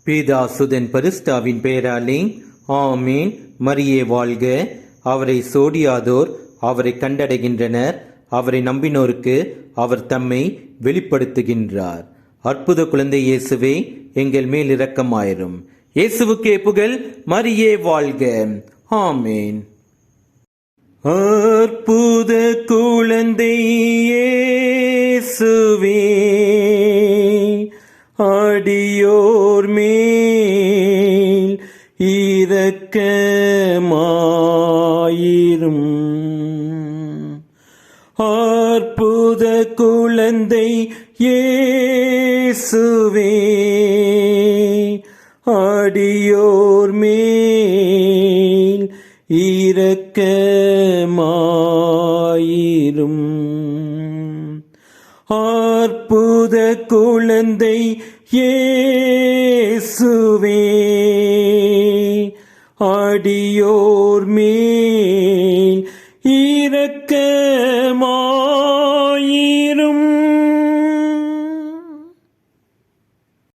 பிதா சுதன் பரிசுத்தாவின் பெயராலே ஆமேன். மரியே வாழ்க. அவரை சோடியாதோர் அவரை கண்டடைகின்றனர். அவரை நம்பினோருக்கு அவர் தம்மை வெளிப்படுத்துகின்றார். அற்புத குழந்தை இயேசுவே, எங்கள் மேல் இரக்கமாயிரும். இயேசுவுக்கே புகழ். மரியே வாழ்க. ஆமேன். அற்புத குழந்தை இயேசுவே, அடியோர் மேல் இரக்கமாயிரும். அற்புத குழந்தை இயேசுவே, அடியோர் மேல் இரக்கமாயிரும். அற்புத குழந்தை இயேசுவே, அடியோர் மேல் இரக்கமாயிரும்.